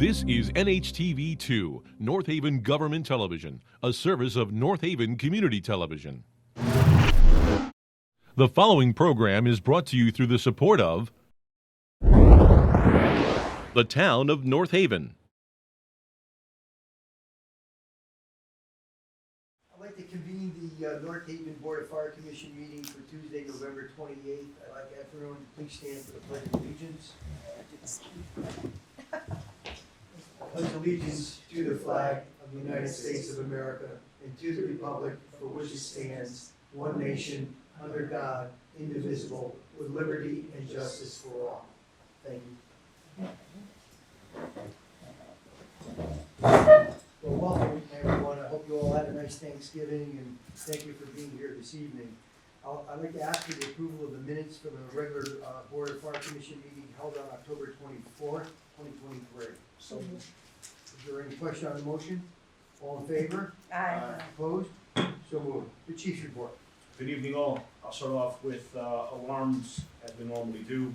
This is NHTV2, North Haven Government Television, a service of North Haven Community Television. The following program is brought to you through the support of the Town of North Haven. I'd like to convene the North Haven Board of Fire Commission meeting for Tuesday, November 28th. I'd like everyone to please stand for the Pledge of Allegiance. Pledge allegiance to the flag of the United States of America and to the republic for which it stands, one nation, under God, indivisible, with liberty and justice for all. Thank you. Well, welcome everyone. I hope you all had a nice Thanksgiving, and thank you for being here this evening. I'd like to ask for the approval of the minutes from the regular Board of Fire Commission meeting held on October 24th, 2023. So, is there any question on the motion? All in favor? Aye. Opposed? So moved. The Chief's report. Good evening all. I'll start off with alarms as we normally do.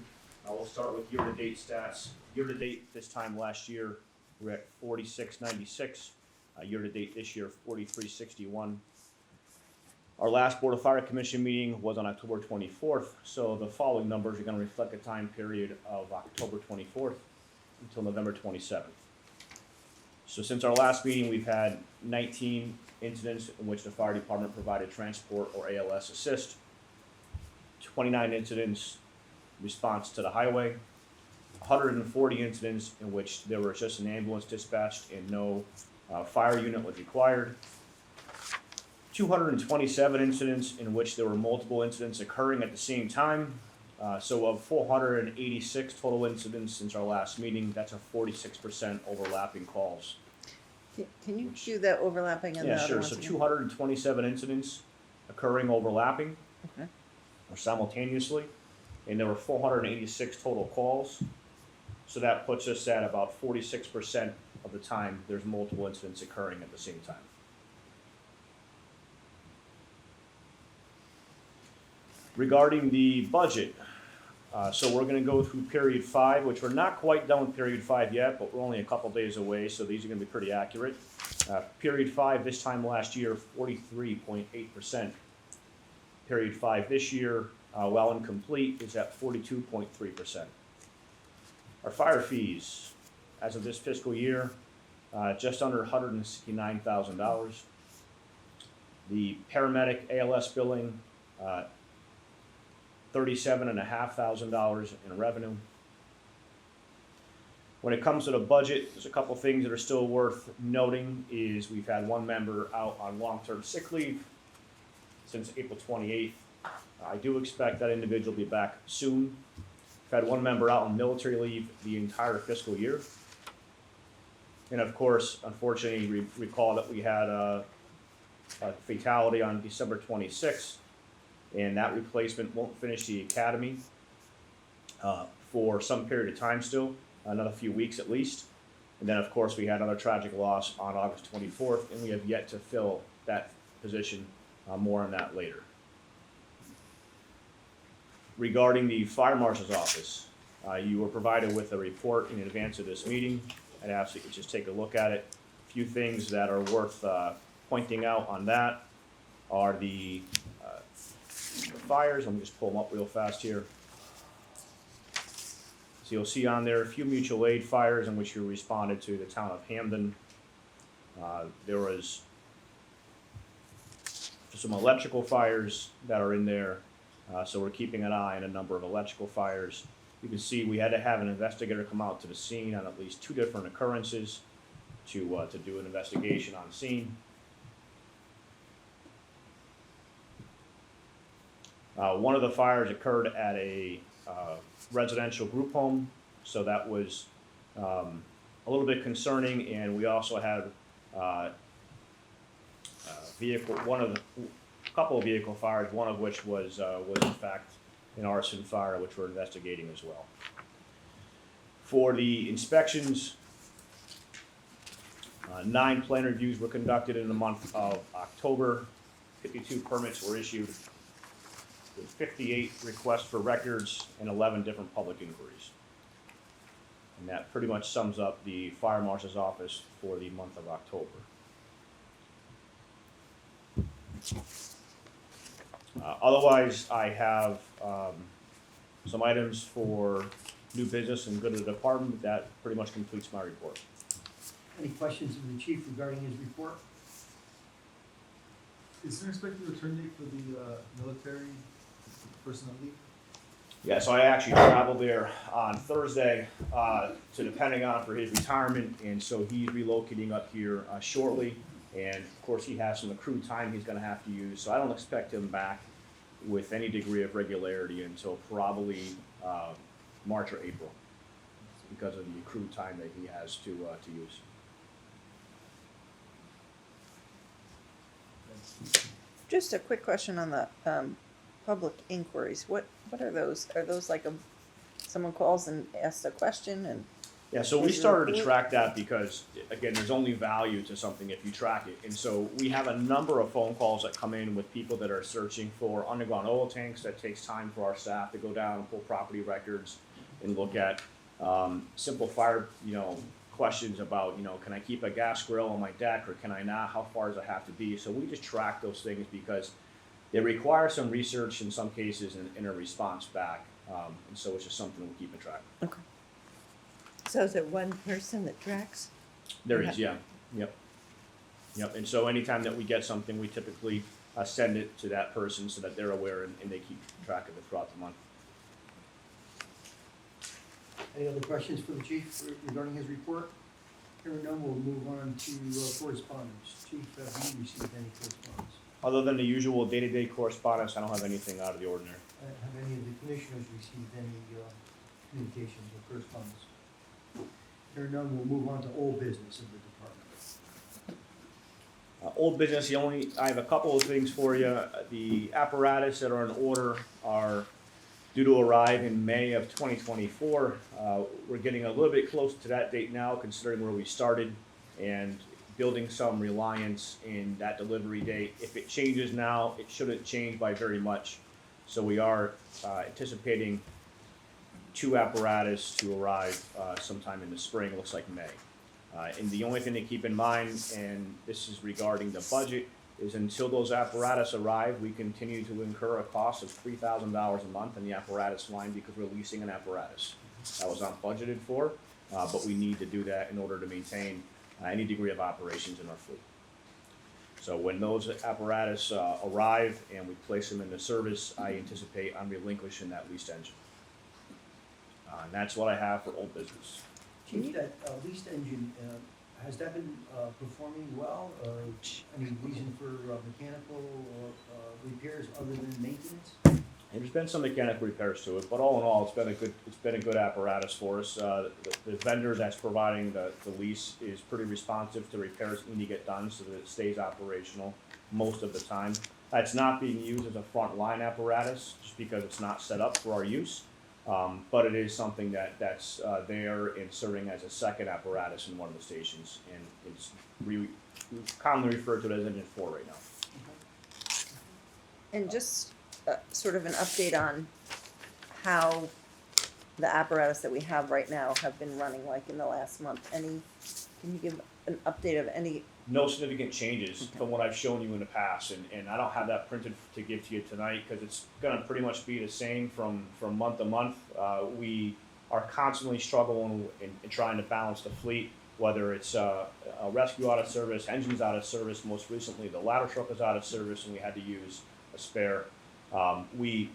We'll start with year-to-date stats. Year-to-date this time last year, we're at 4696. Year-to-date this year, 4361. Our last Board of Fire Commission meeting was on October 24th, so the following numbers are going to reflect a time period of October 24th until November 27th. So since our last meeting, we've had 19 incidents in which the fire department provided transport or ALS assist, 29 incidents response to the highway, 140 incidents in which there was just an ambulance dispatched and no fire unit was required, 227 incidents in which there were multiple incidents occurring at the same time. So of 486 total incidents since our last meeting, that's a 46% overlapping calls. Can you do that overlapping on the Yeah, other sure. ones So again? 227 incidents occurring overlapping Okay. or simultaneously, and there were 486 total calls. So that puts us at about 46% of the time there's multiple incidents occurring at the same time. Regarding the budget, so we're going to go through period 5, which we're not quite done with period 5 yet, but we're only a couple days away, so these are going to be pretty accurate. Period 5 this time last year, 43.8%. Period 5 this year, while incomplete, is at 42.3%. Our fire fees, as of this fiscal year, just under $169,000. The paramedic ALS billing, $37,500 in revenue. When it comes to the budget, there's a couple things that are still worth noting. Is we've had one member out on long-term sick leave since April 28th. I do expect that individual to be back soon. We've had one member out on military leave the entire fiscal year. And of course, unfortunately, recall that we had a fatality on December 26th. And that replacement won't finish the academy for some period of time still, another few weeks at least. And then, of course, we had another tragic loss on August 24th, and we have yet to fill that position. More on that later. Regarding the Fire Marshal's office, you were provided with a report in advance of this meeting. I'd ask that you just take a look at it. A few things that are worth pointing out on that are the fires. Let me just pull them up real fast here. So you'll see on there a few mutual aid fires in which you responded to the town of Hamden. There was some electrical fires that are in there, so we're keeping an eye on a number of electrical fires. You can see we had to have an investigator come out to the scene on at least 2 different occurrences to do an investigation on scene. One of the fires occurred at a residential group home, so that was a little bit concerning. And we also had a couple of vehicle fires, one of which was in fact an arson fire, which we're investigating as well. For the inspections, 9 plan reviews were conducted in the month of October. 52 permits were issued. With 58 requests for records and 11 different public inquiries. And that pretty much sums up the fire marshal's office for the month of October. Otherwise, I have some items for new business and good of the department. That pretty much completes my report. Any questions of the chief regarding his report? Is there an expected return date for the military personnel leave? Yeah, so I actually traveled there on Thursday to the Pentagon for his retirement, and so he's relocating up here shortly. And of course, he has some accrued time he's going to have to use, so I don't expect him back with any degree of regularity until probably March or April, because of the accrued time that he has to use. Just a quick question on the public inquiries. What are those? Are those like someone calls and asks a question and? Yeah, so we Is it started to approved? track that because, again, there's only value to something if you track it. And so we have a number of phone calls that come in with people that are searching for underground oil tanks. That takes time for our staff to go down and pull property records and look at simple fire, questions about, can I keep a gas grill on my deck or can I not? How far does it have to be? So we just track those things because they require some research in some cases and a response back. And so it's just something we're keeping track of. Okay. So is it one person that tracks? There is, yeah, yep. Yep, and so anytime that we get something, we typically send it to that person so that they're aware and they keep track of it throughout the month. Any other questions for the chief regarding his report? Hearing none, we'll move on to correspondence. Chief, have you received any correspondence? Other than the usual day-to-day correspondence, I don't have anything out of the ordinary. Have any of the commissioners received any communications or correspondence? Hearing none, we'll move on to old business of the department. Old business, I have a couple of things for you. The apparatus that are in order are due to arrive in May of 2024. We're getting a little bit close to that date now, considering where we started, and building some reliance in that delivery date. If it changes now, it shouldn't change by very much. So we are anticipating 2 apparatus to arrive sometime in the spring, looks like May. And the only thing to keep in mind, and this is regarding the budget, is until those apparatus arrive, we continue to incur a cost of $3,000 a month in the apparatus line because we're leasing an apparatus. That was not budgeted for, but we need to do that in order to maintain any degree of operations in our fleet. So when those apparatus arrive and we place them into service, I anticipate I'm relinquishing that leased engine. And that's what I have for old business. Chief, that leased engine, has that been performing well? Any reason for mechanical or repairs other than maintenance? There's been some mechanical repairs to it, but all in all, it's been a good apparatus for us. The vendor that's providing the lease is pretty responsive to repairs that need to get done so that it stays operational most of the time. It's not being used as a frontline apparatus just because it's not set up for our use. But it is something that's there and serving as a second apparatus in one of the stations, and it's commonly referred to as Engine 4 right now. And just sort of an update on how the apparatus that we have right now have been running, like in the last month. Can you give an update of any? No significant changes from what I've shown you in the past, and I don't have that printed to give to you tonight because it's gonna pretty much be the same from month to month. We are constantly struggling in trying to balance the fleet, whether it's a rescue out of service, engines out of service. Most recently, the ladder truck is out of service and we had to use a spare. We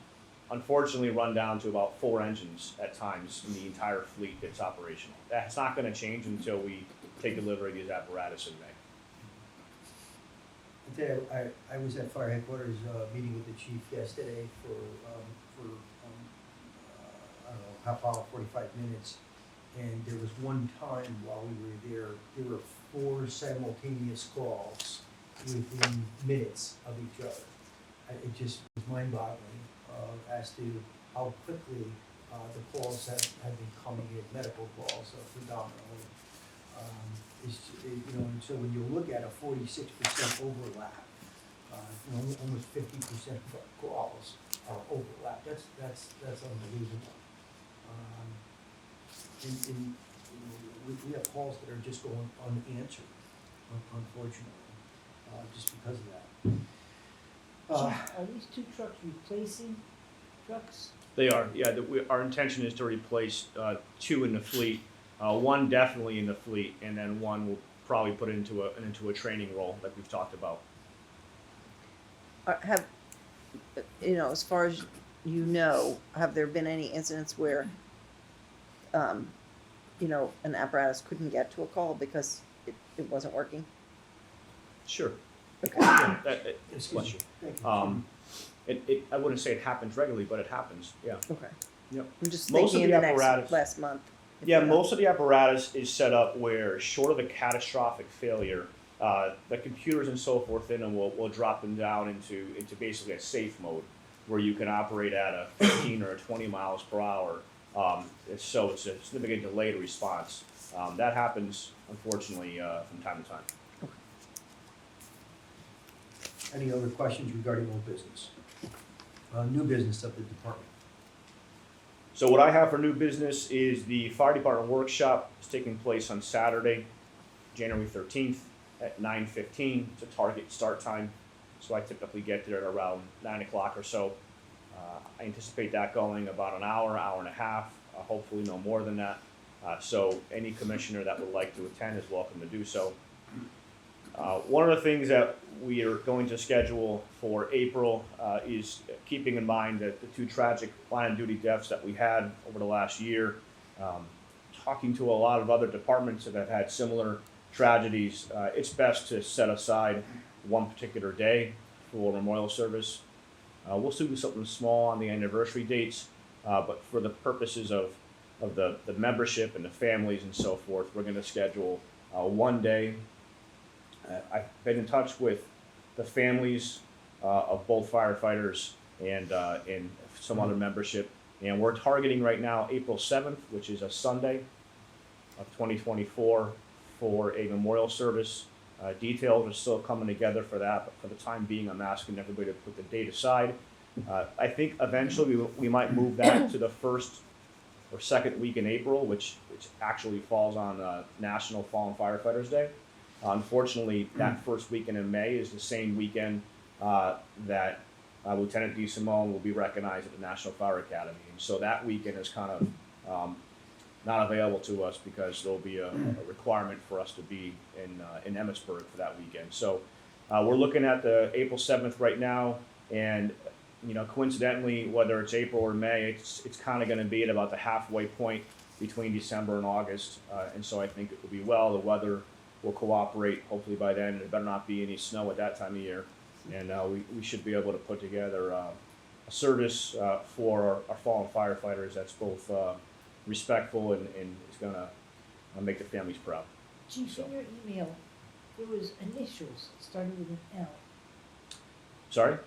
unfortunately run down to about 4 engines at times in the entire fleet that's operational. That's not gonna change until we take delivery of these apparatus in May. I tell you, I was at fire headquarters, meeting with the chief yesterday for I don't know, half hour, 45 minutes. And there was one time while we were there were 4 simultaneous calls within minutes of each other. It just was mind-boggling as to how quickly the calls have been coming in, medical calls predominantly. And so when you look at a 46% overlap, almost 50% of our calls are overlap. That's unbelievable. And we have calls that are just going unanswered, unfortunately, just because of that. Are these two trucks replacing trucks? They are, yeah, our intention is to replace, two in the fleet, one definitely in the fleet, and then one will probably put into a training role like we've talked about. Have, you know, as far as you know, have there been any incidents where, you know, an apparatus couldn't get to a call because it wasn't working? Sure. Okay. Yeah, Excuse me. Thank you. I wouldn't say it happens regularly, but it happens, yeah. Okay. Yep. I'm just Most of thinking in the the apparatus- next, last month. if Yeah, you know. most of the apparatus is set up where, short of a catastrophic failure, the computers and so forth in them will drop them down into basically a safe mode, where you can operate at a 15 or 20 miles per hour. So it's a significant delayed response. That happens, unfortunately, from time to time. Any other questions regarding old business? New business of the department. So what I have for new business is the fire department workshop is taking place on Saturday, January 13th at 9:15. It's a target start time, so I typically get there at around 9 o'clock or so. I anticipate that going about an hour and a half, hopefully no more than that. So any commissioner that would like to attend is welcome to do so. One of the things that we are going to schedule for April is keeping in mind that the two tragic line of duty deaths that we had over the last year. Talking to a lot of other departments that have had similar tragedies, it's best to set aside one particular day for memorial service. We'll still do something small on the anniversary dates, but for the purposes of the membership and the families and so forth, we're going to schedule one day. I've been in touch with the families of both firefighters and some other membership, and we're targeting right now April 7th, which is a Sunday of 2024, for a memorial service. Details are still coming together for that, but for the time being, I'm asking everybody to put the date aside. I think eventually we might move that to the first or second week in April, which actually falls on National Fallen Firefighters Day. Unfortunately, that first weekend in May is the same weekend that Lieutenant DeSimone will be recognized at the National Fire Academy. And so that weekend is kind of not available to us because there'll be a requirement for us to be in Emmitsburg for that weekend. So we're looking at the April 7th right now, and you know, coincidentally, whether it's April or May, it's kind of going to be at about the halfway point between December and August. And so I think it will be well. The weather will cooperate. Hopefully by then, there better not be any snow at that time of year, and we should be able to put together a service for our fallen firefighters that's both respectful and is going to make the families proud. Chief, So. in your email, there was initials started with an L. Sorry?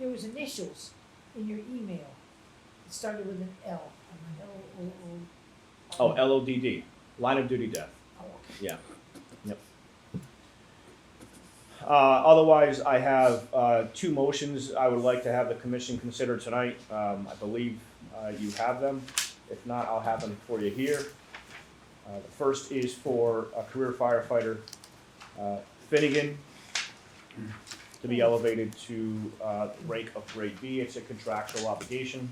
There was initials in your email. It started with an L. Oh, LODD, line of duty death. Oh, okay. Yeah. Yep. Otherwise, I have two motions I would like to have the commission consider tonight. I believe you have them. If not, I'll have them for you here. The first is for a career firefighter, Finnegan, to be elevated to rank of grade B. It's a contractual obligation.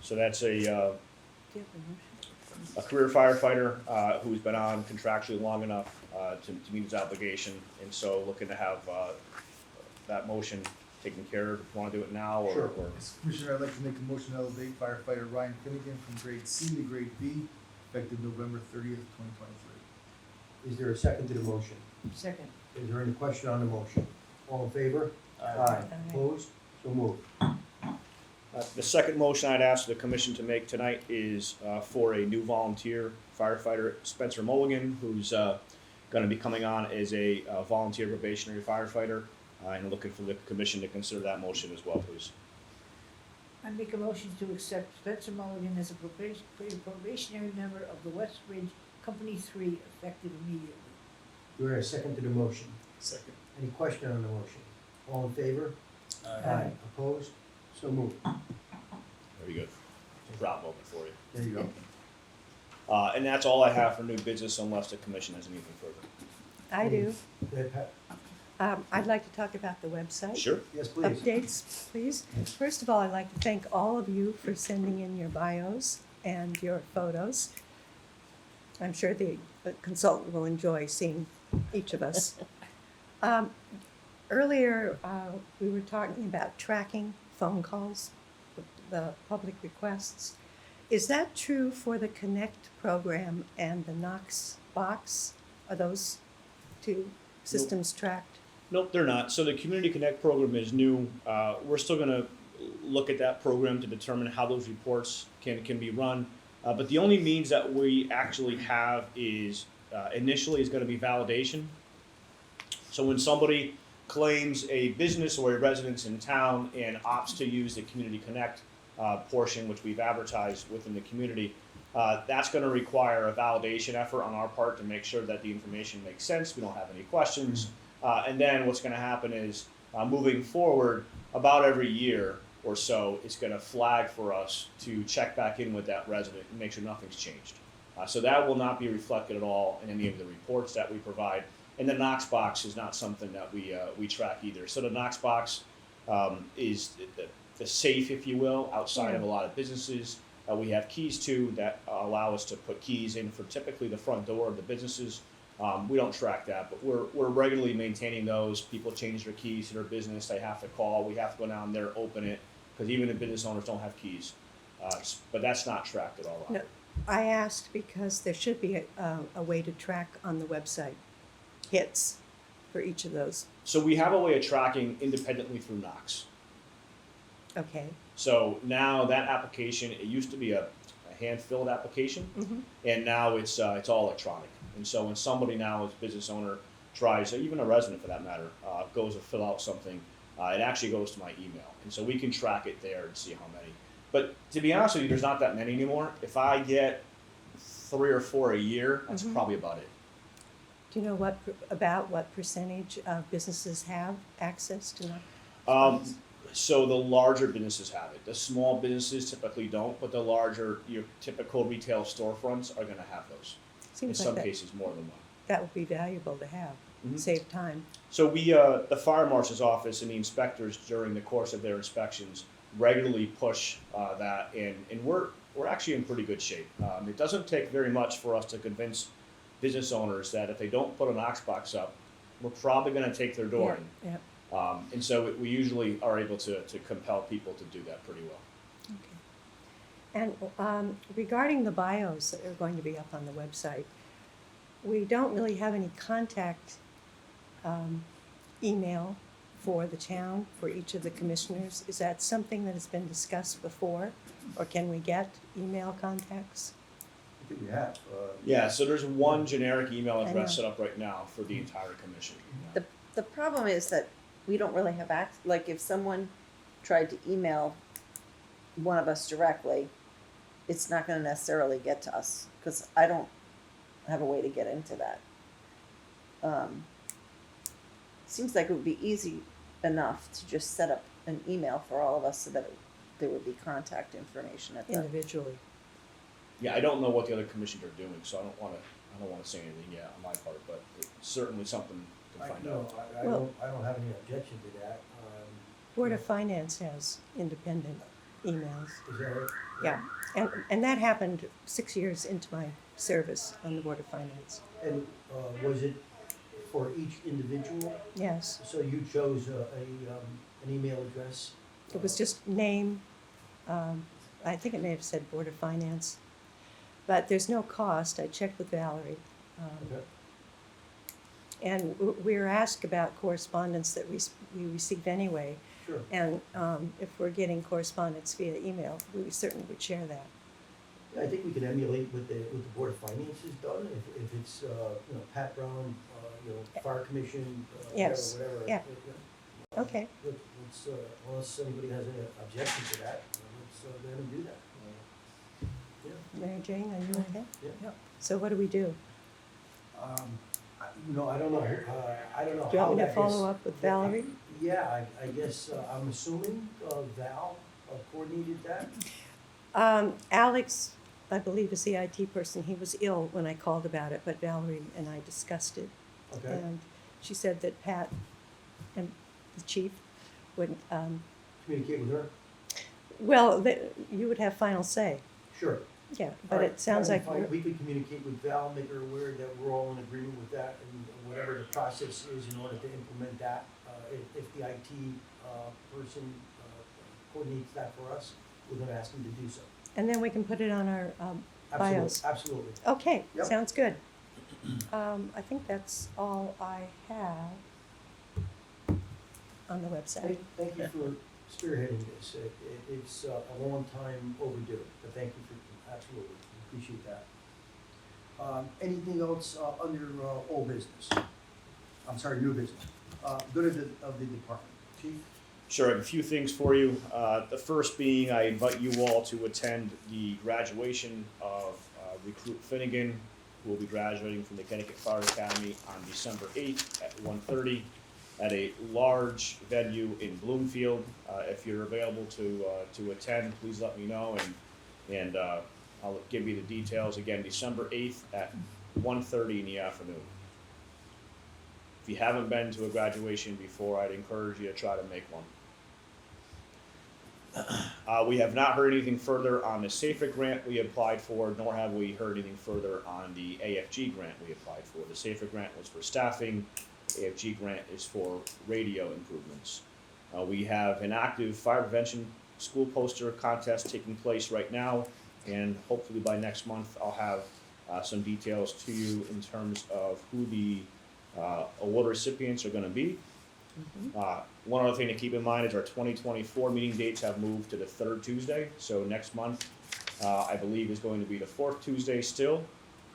So that's Do you have a motion? a career firefighter who's been on contractually long enough to meet his obligation, and so looking to have that motion taken care of. If you want to do it now, or, Sure. or Yes, Commissioner, I'd like to make a motion to elevate firefighter Ryan Finnegan from grade C to grade B, effective November 30th, 2023. Is there a second to the motion? Second. Is there any question on the motion? All in favor? Aye. Opposed? So moved. the second motion I'd ask the commission to make tonight is for a new volunteer firefighter, Spencer Mulligan, who's going to be coming on as a volunteer probationary firefighter, and looking for the commission to consider that motion as well, please. I make a motion to accept Spencer Mulligan as a probationary member of the West Ridge Company 3, effective immediately. Do I have a second to the motion? Second. Any question on the motion? All in favor? Aye. Opposed? So moved. Very good. Proud moment for you. There you go. And that's all I have for new business unless the commission has anything further. I do. Go ahead, Pat. I'd like to talk about the website. Sure. Yes, please. Updates, please. First of all, I'd like to thank all of you for sending in your bios and your photos. I'm sure the consultant will enjoy seeing each of us. Earlier, we were talking about tracking phone calls, the public requests. Is that true for the Connect program and the Knox box? Are those two systems tracked? Nope, they're not. So the Community Connect program is new. We're still gonna look at that program to determine how those reports can be run. But the only means that we actually have is, initially is gonna be validation. So when somebody claims a business or a residence in town and opts to use the Community Connect portion, which we've advertised within the community, that's gonna require a validation effort on our part to make sure that the information makes sense, we don't have any questions. And then what's gonna happen is, moving forward, about every year or so, it's gonna flag for us to check back in with that resident and make sure nothing's changed. So that will not be reflected at all in any of the reports that we provide. And the Knox box is not something that we track either. So the Knox box is the safe, if you will, outside of a lot of businesses. We have keys to that allow us to put keys in for typically the front door of the businesses. We don't track that, but we're regularly maintaining those. People change their keys to their business, they have to call, we have to go down there, open it, because even the business owners don't have keys. But that's not tracked at all. No, I asked because there should be a way to track on the website hits for each of those. So we have a way of tracking independently through Knox. Okay. So now that application, it used to be a hand-filled application, Mhm. and now it's all electronic. And so when somebody now, as a business owner, tries, or even a resident for that matter, goes to fill out something, it actually goes to my email. And so we can track it there and see how many. But to be honest with you, there's not that many anymore. If I get 3 or 4 a year, that's probably about it. Do you know what percentage of businesses have access to Knox? So the larger businesses have it. The small businesses typically don't, but the larger, your typical retail storefronts are gonna have those. In Seems some like cases, more than one. that would be valuable to have, Mhm. save time. So we, the fire marshal's office and the inspectors during the course of their inspections regularly push that, and we're actually in pretty good shape. It doesn't take very much for us to convince business owners that if they don't put a Knox box up, we're probably gonna take their door in. Yeah. And so we usually are able to compel people to do that pretty well. Okay. And regarding the bios that are going to be up on the website, we don't really have any contact email for the town, for each of the commissioners. Is that something that has been discussed before? Or can we get email contacts? I think we have. Yeah, so there's one generic email I address know. set up right now for the entire commission. The problem is that we don't really have access, like if someone tried to email one of us directly, it's not gonna necessarily get to us, cause I don't have a way to get into that. Seems like it would be easy enough to just set up an email for all of us so that there would be contact information at the. Individually. Yeah, I don't know what the other commissions are doing, so I don't wanna say anything yet on my part, but it's certainly something to I, find no, out. I don't have any objection to that. Board of Finance has independent emails. Is that right? Yeah, and that happened 6 years into my service on the Board of Finance. And was it for each individual? Yes, So you chose an email address? it was just name, I think it may have said Board of Finance, but there's no cost. I checked with Valerie. Okay. And we're asked about correspondence that we receive anyway. Sure. And if we're getting correspondence via email, we certainly would share that. Yeah, I think we can emulate what the Board of Finance has done, if it's, Pat Brown, Fire Commission, Yes, whatever. yeah. Okay, Let's, unless anybody has any objection to that, let's let them do that. Mary Jane, are you okay? Yeah. So what do we do? I don't know, I don't know Do you how want me to that follow is. up with Valerie? Yeah, I guess, I'm assuming Val coordinated that? Alex, I believe, is the IT person. He was ill when I called about it, but Valerie and I discussed it. Okay, And she said that Pat and the chief would, communicate with her? well, you would have final say. Sure. Yeah, but All right, it sounds that'd like be fine. We could communicate with Val, make her aware that we're all in agreement with that, and whatever the process is in order to implement that, if the IT person coordinates that for us, we're gonna ask him to do so. and then we can put it on our Absolutely, bios. absolutely. Okay, Yep. sounds good. I think that's all I have on the website. Thank you for spearheading this. It's a long time overdue, but thank you for, absolutely, appreciate that. Anything else under old business? I'm sorry, new business. Good of the department. Chief? Sure, I have a few things for you. The first being, I invite you all to attend the graduation of Recruit Finnegan, who will be graduating from the Connecticut Fire Academy on December 8th at 1:30 at a large venue in Bloomfield. If you're available to attend, please let me know, and I'll give you the details. Again, December 8th at 1:30 in the afternoon. If you haven't been to a graduation before, I'd encourage you to try to make one. We have not heard anything further on the SAFER grant we applied for, nor have we heard anything further on the AFG grant we applied for. The SAFER grant was for staffing, the AFG grant is for radio improvements. We have an active fire prevention school poster contest taking place right now, and hopefully by next month I'll have some details to you in terms of who the award recipients are gonna be. One other thing to keep in mind is our 2024 meeting dates have moved to the third Tuesday, so next month, I believe is going to be the fourth Tuesday still.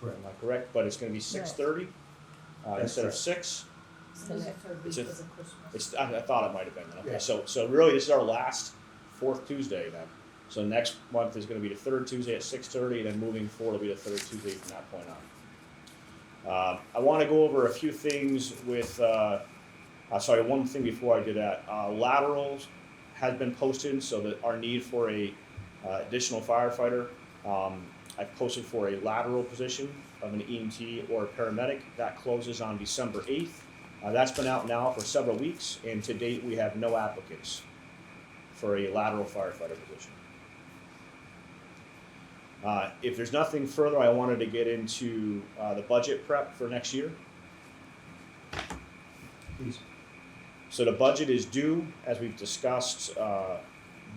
Correct. Am I correct? But it's gonna be 6:30, instead of correct. 6. It's the third week It's a- of the Christmas. It's, I thought it might have been, then. Okay, Yeah. so really, this is our last fourth Tuesday then. So next month is gonna be the third Tuesday at 6:30, and then moving forward will be the third Tuesday from that point on. I wanna go over a few things with, sorry, one thing before I do that. Laterals has been posted, so that our need for a additional firefighter. I've posted for a lateral position of an EMT or a paramedic. That closes on December 8th. That's been out now for several weeks, and to date, we have no applicants for a lateral firefighter position. If there's nothing further, I wanted to get into the budget prep for next year. Please. So the budget is due, as we've discussed,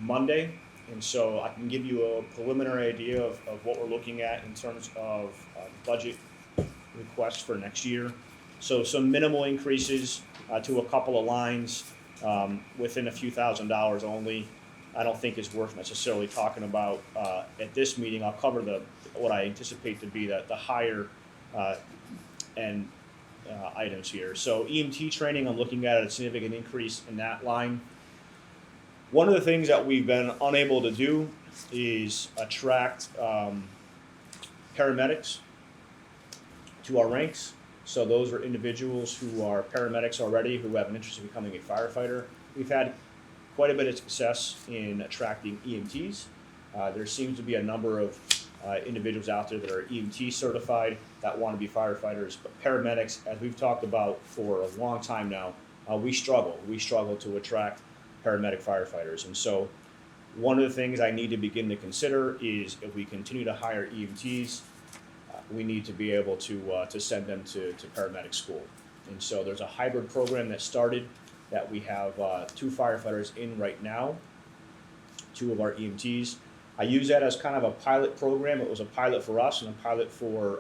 Monday, and so I can give you a preliminary idea of what we're looking at in terms of budget requests for next year. So some minimal increases to a couple of lines within a few $1,000s only. I don't think it's worth necessarily talking about at this meeting. I'll cover what I anticipate to be the higher end items here. So EMT training, I'm looking at a significant increase in that line. One of the things that we've been unable to do is attract paramedics to our ranks. So those are individuals who are paramedics already, who have an interest in becoming a firefighter. We've had quite a bit of success in attracting EMTs. There seems to be a number of individuals out there that are EMT certified that want to be firefighters, but paramedics, as we've talked about for a long time now, we struggle. We struggle to attract paramedic firefighters. And so one of the things I need to begin to consider is if we continue to hire EMTs, we need to be able to send them to paramedic school. And so there's a hybrid program that started that we have 2 firefighters in right now, 2 of our EMTs. I use that as kind of a pilot program. It was a pilot for us and a pilot for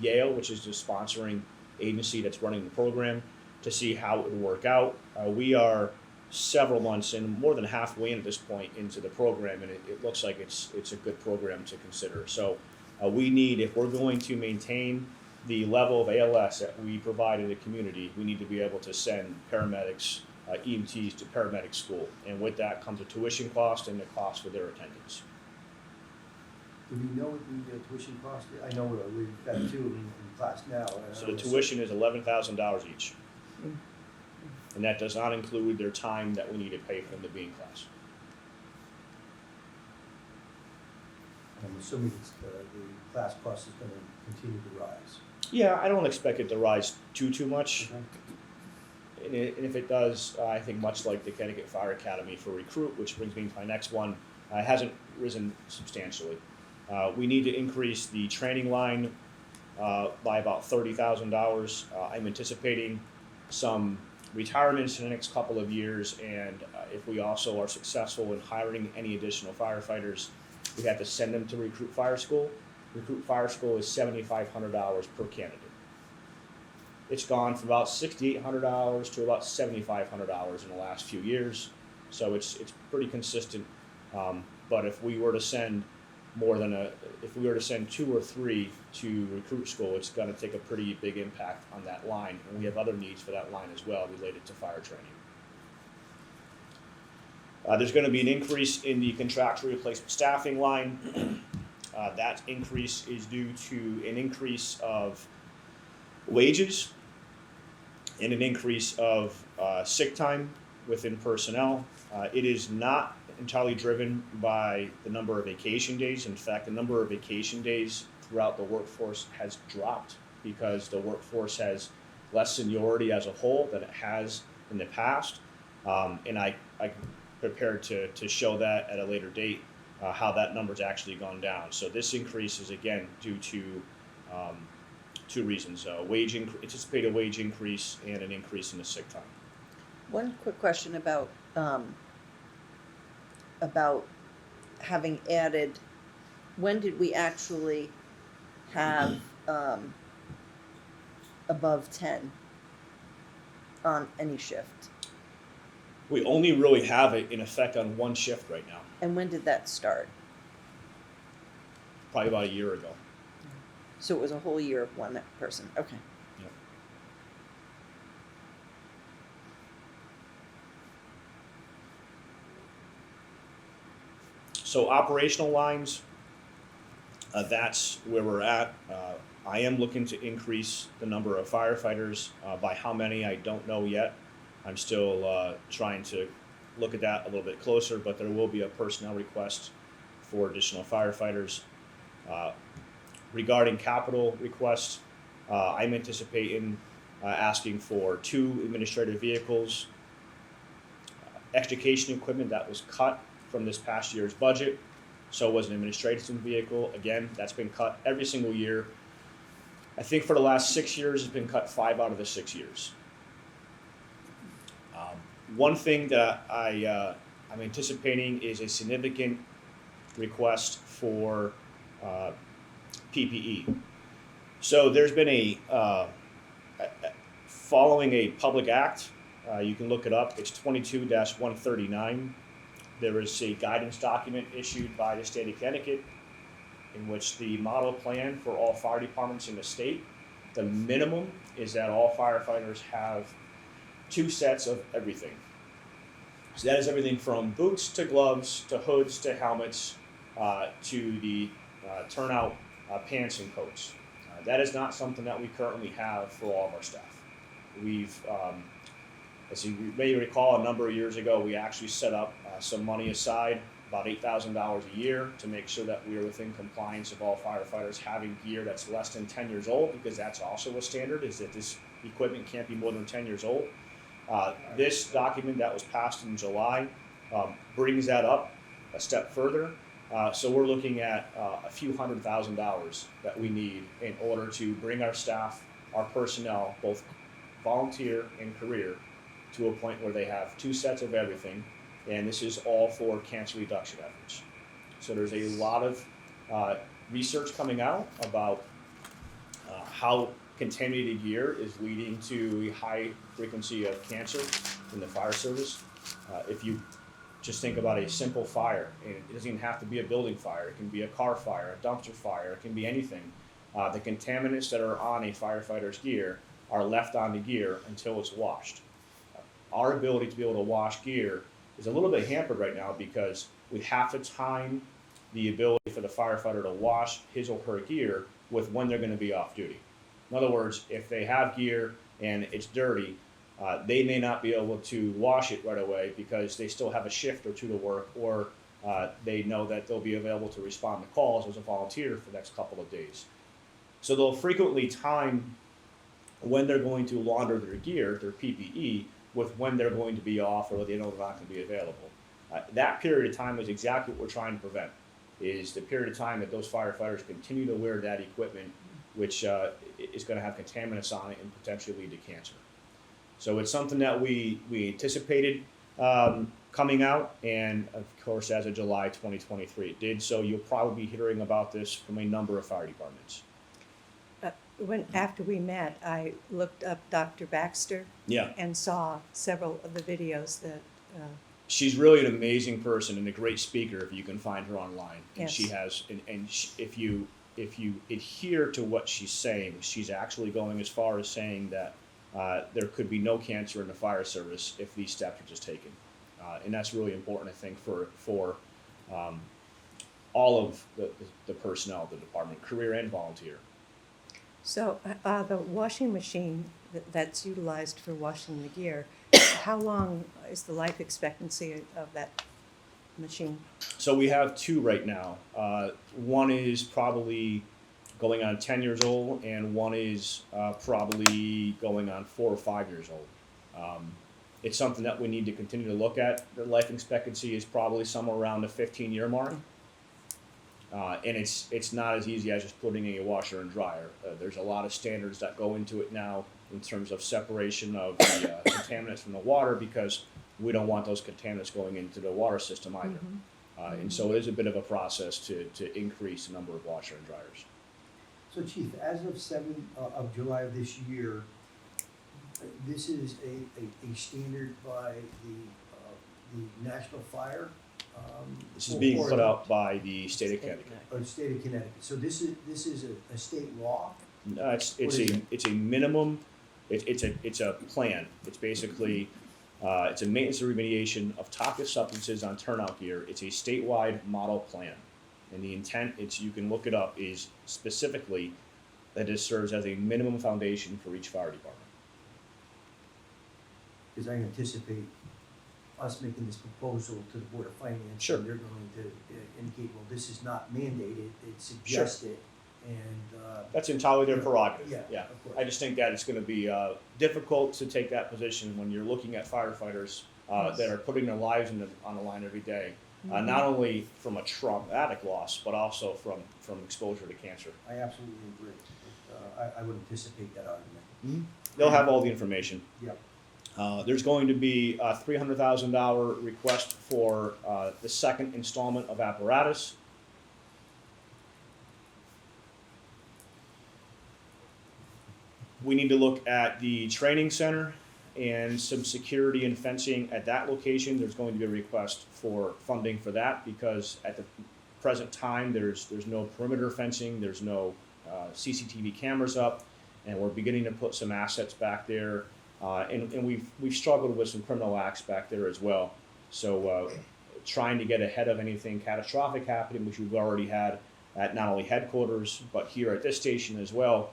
Yale, which is the sponsoring agency that's running the program, to see how it would work out. We are several months in, more than halfway in at this point into the program, and it looks like it's a good program to consider. So we need, if we're going to maintain the level of ALS that we provide in the community, we need to be able to send paramedics, EMTs to paramedic school. And with that comes a tuition cost and the cost for their attendance. Do we know what the tuition cost is? I know we've got 2 in class now. So the tuition is $11,000 each. and that does not include their time that we need to pay for them to be in class. I'm assuming the class cost is gonna continue to rise. Yeah, I don't expect it to rise too much. And if it does, I think much like the Connecticut Fire Academy for recruit, which brings me to my next one, hasn't risen substantially. We need to increase the training line by about $30,000. I'm anticipating some retirements in the next couple of years, and if we also are successful in hiring any additional firefighters, we have to send them to Recruit Fire School. Recruit Fire School is $7,500 per candidate. It's gone from about $6,800 to about $7,500 in the last few years, so it's pretty consistent. But if we were to send if we were to send 2 or 3 to recruit school, it's going to take a pretty big impact on that line, and we have other needs for that line as well related to fire training. There's going to be an increase in the contractual replacement staffing line. That increase is due to an increase of wages and an increase of sick time within personnel. It is not entirely driven by the number of vacation days. In fact, the number of vacation days throughout the workforce has dropped because the workforce has less seniority as a whole than it has in the past. And I'm prepared to show that at a later date, how that number's actually gone down. So this increase is again due to 2 reasons: anticipated wage increase and an increase in the sick time. One quick question about having added, when did we actually have above 10 on any shift? We only really have it in effect on one shift right now, And when did that start? probably about a year ago. So it was a whole year of one person, okay. So operational lines, that's where we're at. I am looking to increase the number of firefighters. By how many, I don't know yet. I'm still trying to look at that a little bit closer, but there will be a personnel request for additional firefighters. Regarding capital requests, I'm anticipating asking for 2 administrative vehicles, education equipment that was cut from this past year's budget. So was an administration vehicle. Again, that's been cut every single year. I think for the last 6 years, it's been cut 5 out of the 6 years. One thing that I'm anticipating is a significant request for PPE. So there's been following a public act, you can look it up, it's 22-139. There is a guidance document issued by the state of Connecticut in which the model plan for all fire departments in the state, the minimum is that all firefighters have 2 sets of everything. So that is everything from boots to gloves to hoods to helmets to the turnout pants and coats. That is not something that we currently have for all of our staff. As you may recall, a number of years ago, we actually set up some money aside, about $8,000 a year, to make sure that we are within compliance of all firefighters having gear that's less than 10 years old, because that's also a standard, is that this equipment can't be more than 10 years old. This document that was passed in July brings that up a step further. So we're looking at a few $100,000 that we need in order to bring our staff, our personnel, both volunteer and career, to a point where they have 2 sets of everything, and this is all for cancer reduction efforts. So there's a lot of research coming out about how contaminated gear is leading to a high frequency of cancer in the fire service. If you just think about a simple fire, and it doesn't even have to be a building fire, it can be a car fire, a dumpster fire, it can be anything. The contaminants that are on a firefighter's gear are left on the gear until it's washed. Our ability to be able to wash gear is a little bit hampered right now because we have to time the ability for the firefighter to wash his or her gear with when they're going to be off duty. In other words, if they have gear and it's dirty, they may not be able to wash it right away because they still have a shift or two to work, or they know that they'll be available to respond to calls as a volunteer for the next couple of days. So they'll frequently time when they're going to launder their gear, their PPE, with when they're going to be off or they know they're not going to be available. That period of time is exactly what we're trying to prevent, is the period of time that those firefighters continue to wear that equipment, which is going to have contaminants on it and potentially lead to cancer. So it's something that we anticipated coming out, and of course, as of July 2023, it did. So you'll probably be hearing about this from a number of fire departments. After we met, I looked up Dr. Baxter Yeah. and saw several of the videos that, She's really an amazing person and a great speaker if you can find her online. And Yes. she has, if you adhere to what she's saying, she's actually going as far as saying that there could be no cancer in the fire service if these steps are just taken. And that's really important, I think, for all of the personnel of the department, career and volunteer. so the washing machine that's utilized for washing the gear, how long is the life expectancy of that machine? So we have two right now. One is probably going on 10 years old, and one is probably going on 4 or 5 years old. It's something that we need to continue to look at. The life expectancy is probably somewhere around the 15-year mark. And it's not as easy as just putting in a washer and dryer. There's a lot of standards that go into it now in terms of separation of the contaminants from the water, because we don't want those contaminants going into the water system either. And so it is a bit of a process to increase the number of washer and dryers. So Chief, as of 7th of July of this year, this is a standard by the National Fire? This is being put out by the state of Connecticut. Or state of Connecticut. So this is a state law? It's What is it? it's a minimum. It's a plan. It's basically it's a maintenance and remediation of toxic substances on turnout gear. It's a statewide model plan, and the intent, you can look it up, is specifically that it serves as a minimum foundation for each fire department. Because I anticipate us making this proposal to the Board of Finance. Sure. And they're going to indicate, well, this is not mandated, it's suggested, and, That's entirely their prerogative. yeah, of course. I just think that it's going to be difficult to take that position when you're looking at firefighters that are putting their lives on the line every day, not only from a traumatic loss, but also from exposure to cancer. I absolutely agree. I would anticipate that argument. They'll have all the information. Yep. There's going to be a $300,000 request for the second installment of apparatus. We need to look at the training center and some security and fencing at that location. There's going to be a request for funding for that, because at the present time, there's no perimeter fencing, there's no CCTV cameras up, and we're beginning to put some assets back there. And we've struggled with some criminal acts back there as well. So trying to get ahead of anything catastrophic happening, which we've already had at not only headquarters, but here at this station as well,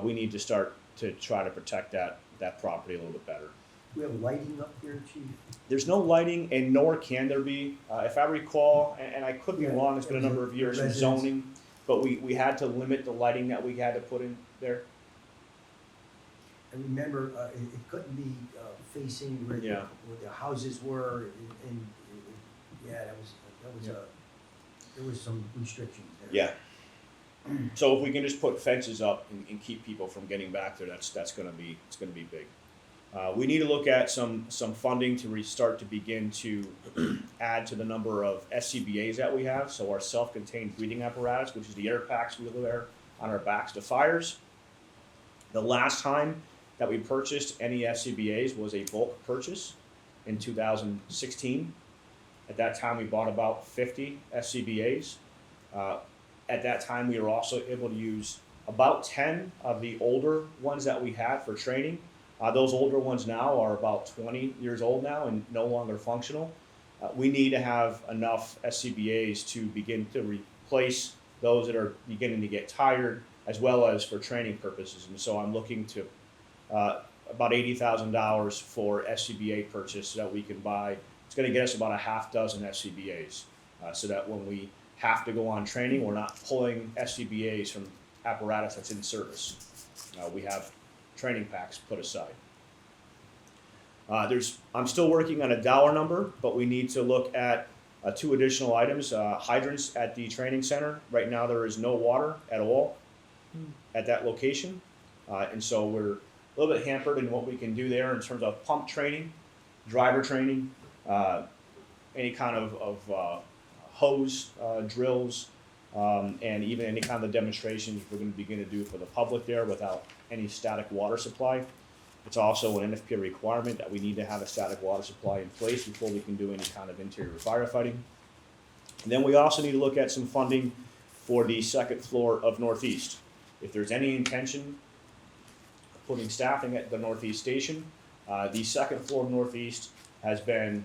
we need to start to try to protect that property a little bit better. We have lighting up here, Chief? There's no lighting, and nor can there be. If I recall, and I could be Yeah, wrong, it's been a number of years in residents. zoning, but we had to limit the lighting that we had to put in there. I remember, it couldn't be facing where Yeah. the houses were, and, yeah, there was some restrictions there. Yeah. So if we can just put fences up and keep people from getting back there, it's gonna be big. We need to look at some funding to begin to add to the number of SCBA's that we have. So our self-contained breathing apparatus, which is the air packs we wear on our backs to fires. The last time that we purchased any SCBA's was a bulk purchase in 2016. At that time, we bought about 50 SCBA's. At that time, we were also able to use about 10 of the older ones that we had for training. Those older ones now are about 20 years old now and no longer functional. We need to have enough SCBA's to begin to replace those that are beginning to get tired, as well as for training purposes. And so I'm looking to about $80,000 for SCBA purchase so that we can buy. It's going to get us about a half dozen SCBA's, so that when we have to go on training, we're not pulling SCBA's from apparatus that's in service. We have training packs put aside. I'm still working on a dollar number, but we need to look at 2 additional items. Hydrants at the training center. Right now there is no water at all at that location. And so we're a little bit hampered in what we can do there in terms of pump training, driver training, any kind of hose drills, and even any kind of demonstrations we're going to begin to do for the public there without any static water supply. It's also an NFPA requirement that we need to have a static water supply in place before we can do any kind of interior firefighting. And then we also need to look at some funding for the second floor of Northeast. If there's any intention of putting staffing at the Northeast station, the second floor of Northeast has been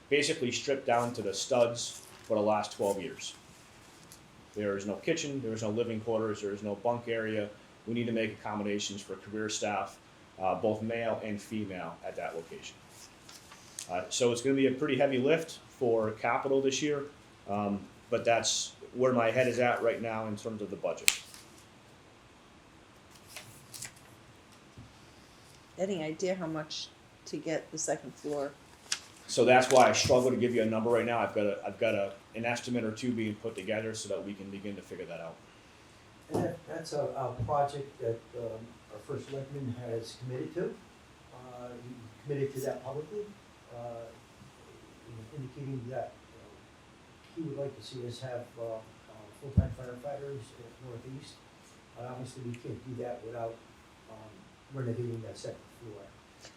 basically stripped down to the studs for the last 12 years. There is no kitchen, there is no living quarters, there is no bunk area. We need to make accommodations for career staff, both male and female, at that location. So it's going to be a pretty heavy lift for capital this year, but that's where my head is at right now in terms of the budget. Any idea how much to get the second floor? So that's why I struggle to give you a number right now. I've got an estimate or two being put together so that we can begin to figure that out. And that's a project that our first selectman has committed to. He committed to that publicly, indicating that he would like to see us have full-time firefighters at Northeast. Obviously, we can't do that without renovating that second floor.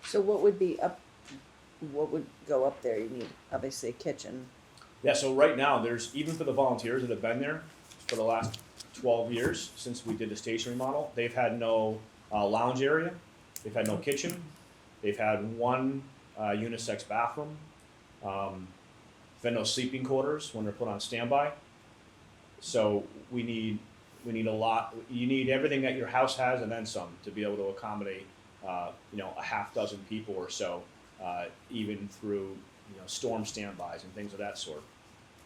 So what would be up, what would go up there? You need obviously a kitchen. Yeah, so right now, there's, even for the volunteers that have been there for the last 12 years since we did the station remodel, they've had no lounge area, they've had no kitchen, they've had one unisex bathroom, they've had no sleeping quarters when they're put on standby. So we need a lot. You need everything that your house has and then some to be able to accommodate a half dozen people or so, even through storm standbys and things of that sort.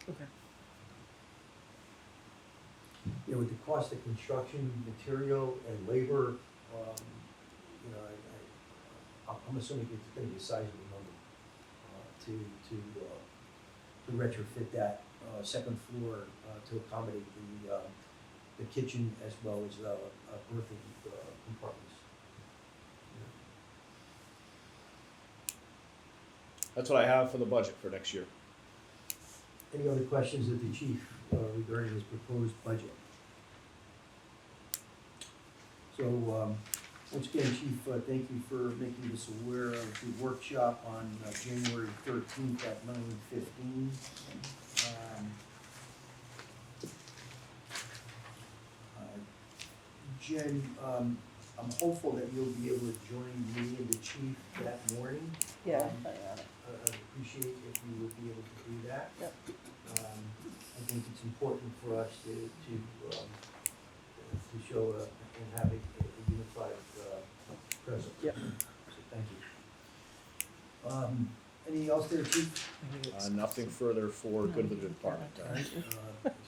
Okay. With the cost of construction, material, and labor, I'm assuming it's going to be a sizable number to retrofit that second floor to accommodate the kitchen as well as berthing compartments. That's what I have for the budget for next year. Any other questions of the chief regarding his proposed budget? So, once again, Chief, thank you for making us aware of the workshop on January 13th at 9:15. Jen, I'm hopeful that you'll be able to join me and the chief that morning. Yeah. I'd appreciate if you would be able to do that. Yep. I think it's important for us to show and have a unified presence. Yep. So thank you. Anything else there, Chief? Nothing further for good of the department. All right, so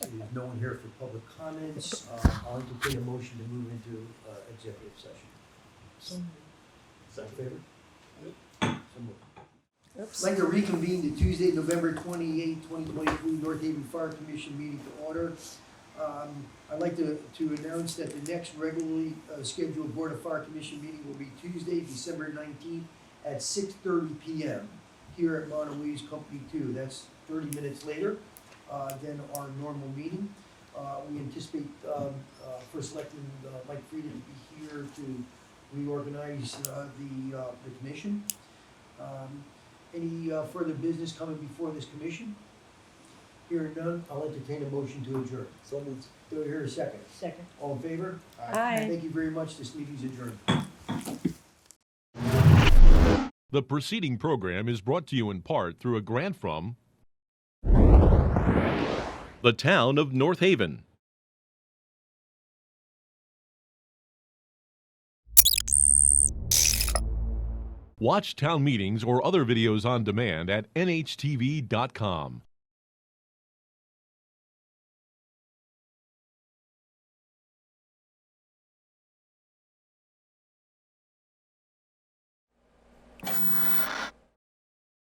there's no one here for public comments. I'll entertain a motion to move into executive session. All in favor? So moved. Oops. I'd like to reconvene the Tuesday, November 28, 2023 North Haven Fire Commission meeting to order. I'd like to announce that the next regularly scheduled Board of Fire Commission meeting will be Tuesday, December 19th at 6:30 p.m. here at Montauk's Company 2. That's 30 minutes later than our normal meeting. We anticipate First Selectman Mike Frieden to be here to reorganize the commission. Any further business coming before this commission? Hearing none, I'll entertain a motion to adjourn. So moved. Do I hear a second? Second. All in favor? Aye. Thank you very much. This meeting's adjourned. The preceding program is brought to you in part through a grant from the town of North Haven. Watch town meetings or other videos on demand at nhtv.com.